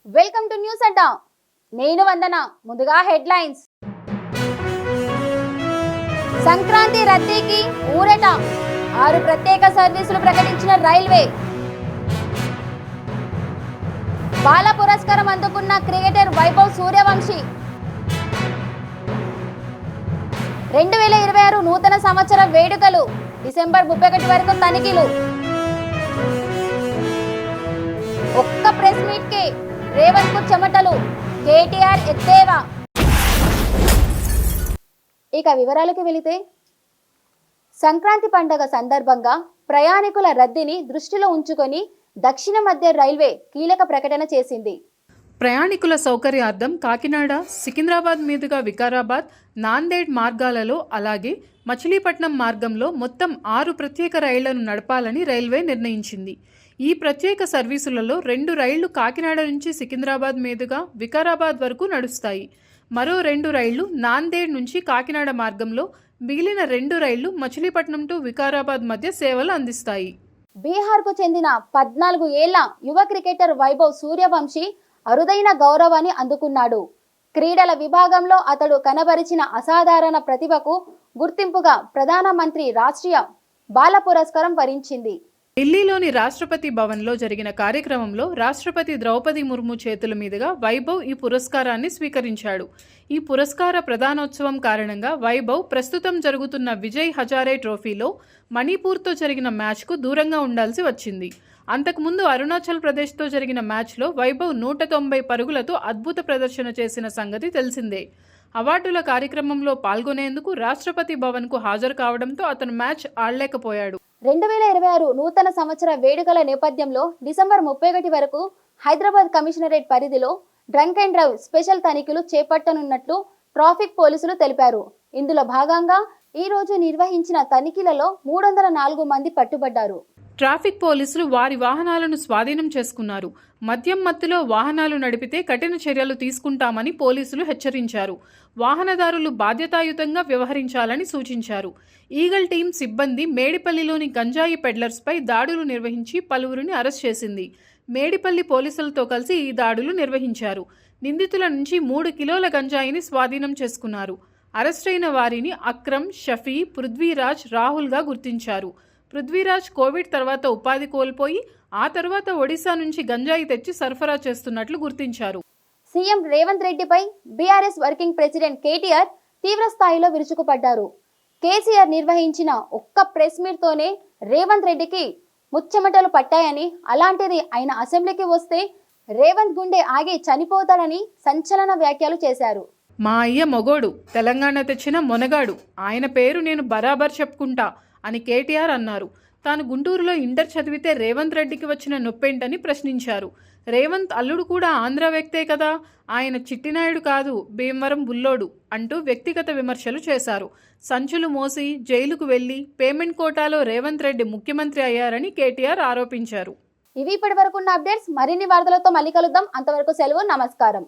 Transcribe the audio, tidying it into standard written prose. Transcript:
Welcome to news అడ్డా. నేను వందన. ముందుగా headlines. Sankranti రద్దీకి ఊరట. 6 ప్రత్యేక సర్వీసులు ప్రకటించిన రైల్వే. బాల పురస్కారం అందుకున్న క్రికెటర్ వైభవ్ సూర్యవంశీ. 2026 నూతన సంవత్సర వేడుకలు. డిసెంబర్ 31 వరకు తనిఖీలు. ఒక్క ప్రెస్ మీట్ కే రేవంత్ కు చెమటలు. కేటీఆర్ ఎత్తేవా. ఇక వివరాలకు వెళితే, సంక్రాంతి పండుగ సందర్భంగా ప్రయాణికుల రద్దీని దృష్టిలో ఉంచుకొని దక్షిణ మధ్య రైల్వే కీలక ప్రకటన చేసింది. ప్రయాణికుల సౌకర్యార్థం కాకినాడ, సికింద్రాబాద్ మీదుగా వికారాబాద్, నాందేడ్ మార్గాలలో అలాగే మచిలీపట్నం మార్గంలో మొత్తం 6 ప్రత్యేక రైళ్లను నడపాలని రైల్వే నిర్ణయించింది. ఈ ప్రత్యేక సర్వీసులలో 2 రైళ్లు కాకినాడ నుంచి సికింద్రాబాద్ మీదుగా వికారాబాద్ వరకు నడుస్తాయి. మరో 2 రైళ్లు నాందేడ్ నుంచి కాకినాడ మార్గంలో, మిగిలిన 2 రైళ్లు మచిలీపట్నం టు వికారాబాద్ మధ్య సేవలు అందిస్తాయి. బీహార్కు చెందిన 14 ఏళ్ల యువ క్రికెటర్ వైభవ్ సూర్యవంశీ అరుదైన గౌరవాన్ని అందుకున్నాడు. క్రీడల విభాగంలో అతడు కనబరిచిన అసాధారణ ప్రతిభకు గుర్తింపుగా ప్రధానమంత్రి రాష్ట్రీయ బాల పురస్కారం వరించింది. ఢిల్లీలోని రాష్ట్రపతి భవన్లో జరిగిన కార్యక్రమంలో రాష్ట్రపతి ద్రౌపది ముర్ము చేతుల మీదుగా వైభవ్ ఈ పురస్కారాన్ని స్వీకరించాడు. ఈ పురస్కార ప్రదానోత్సవం కారణంగా వైభవ్ ప్రస్తుతం జరుగుతున్న విజయ్ హజారే ట్రోఫీలో మణిపూర్తో జరిగిన మ్యాచ్కు దూరంగా ఉండాల్సి వచ్చింది. అంతకుముందు అరుణాచల్ ప్రదేశ్తో జరిగిన మ్యాచ్లో వైభవ్ 190 పరుగులతో అద్భుత ప్రదర్శన చేసిన సంగతి తెలిసిందే. అవార్డుల కార్యక్రమంలో పాల్గొనేందుకు రాష్ట్రపతి భవన్కు హాజరు కావడంతో అతను మ్యాచ్ ఆడలేకపోయాడు. 2026 నూతన సంవత్సర వేడుకల నేపథ్యంలో డిసెంబర్ 31 వరకు హైదరాబాద్ కమిషనరేట్ పరిధిలో డ్రంక్ అండ్ డ్రైవ్ స్పెషల్ తనిఖీలు చేపట్టనున్నట్లు ట్రాఫిక్ పోలీసులు తెలిపారు. ఇందులో భాగంగా ఈ రోజు నిర్వహించిన తనిఖీలలో 304 మంది పట్టుబడ్డారు. ట్రాఫిక్ పోలీసులు వారి వాహనాలను స్వాధీనం చేసుకున్నారు. మద్యం మత్తులో వాహనాలు నడిపితే కఠిన చర్యలు తీసుకుంటామని పోలీసులు హెచ్చరించారు. వాహనదారులు బాధ్యతాయుతంగా వ్యవహరించాలని సూచించారు. ఈగల్ టీం సిబ్బంది మేడిపల్లిలోని గంజాయి పెడ్లర్స్పై దాడులు నిర్వహించి పలువురిని అరెస్ట్ చేసింది. మేడిపల్లి పోలీసులతో కలిసి ఈ దాడులు నిర్వహించారు. నిందితుల నుంచి 3 కిలోల గంజాయిని స్వాధీనం చేసుకున్నారు. అరెస్టైన వారిని అక్రమ్, షఫీ, పృథ్వీరాజ్, రాహుల్గా గుర్తించారు. పృథ్వీరాజ్ కోవిడ్ తర్వాత ఉపాధి కోల్పోయి ఆ తర్వాత ఒడిశా నుంచి గంజాయి తెచ్చి సరఫరా చేస్తున్నట్లు గుర్తించారు. సీఎం రేవంత్ రెడ్డిపై బీఆర్ఎస్ వర్కింగ్ ప్రెసిడెంట్ కేటీఆర్ తీవ్ర స్థాయిలో విరుచుకుపడ్డారు. కేసీఆర్ నిర్వహించిన ఒక్క ప్రెస్ మీట్ తోనే రేవంత్ రెడ్డికి ముచ్చెమటలు పట్టాయని, అలాంటిది ఆయన అసెంబ్లీకి వస్తే రేవంత్ గుండె ఆగి చనిపోతాడని సంచలన వ్యాఖ్యలు చేశారు. మా అయ్య మొగోడు, తెలంగాణ తెచ్చిన మొనగాడు, ఆయన పేరు నేను బరాబర్ చెప్పుకుంటా అని కేటీఆర్ అన్నారు. తాను గుంటూరులో ఇంటర్ చదివితే రేవంత్ రెడ్డికి వచ్చిన నొప్పేంటని ప్రశ్నించారు. రేవంత్ అల్లుడు కూడా ఆంధ్ర వ్యక్తే కదా, ఆయన చిట్టినాయుడు కాదు, భీమవరం బుల్లోడు అంటూ వ్యక్తిగత విమర్శలు చేశారు. సంచులు మోసి జైలుకు వెళ్లి పేమెంట్ కోటాలో రేవంత్ రెడ్డి ముఖ్యమంత్రి అయ్యారని కేటీఆర్ ఆరోపించారు. ఇవి ఇప్పటి వరకు ఉన్న అప్డేట్స్. మరిన్ని వార్తలతో మళ్ళీ కలుద్దాం. అంతవరకు సెలవు. నమస్కారం.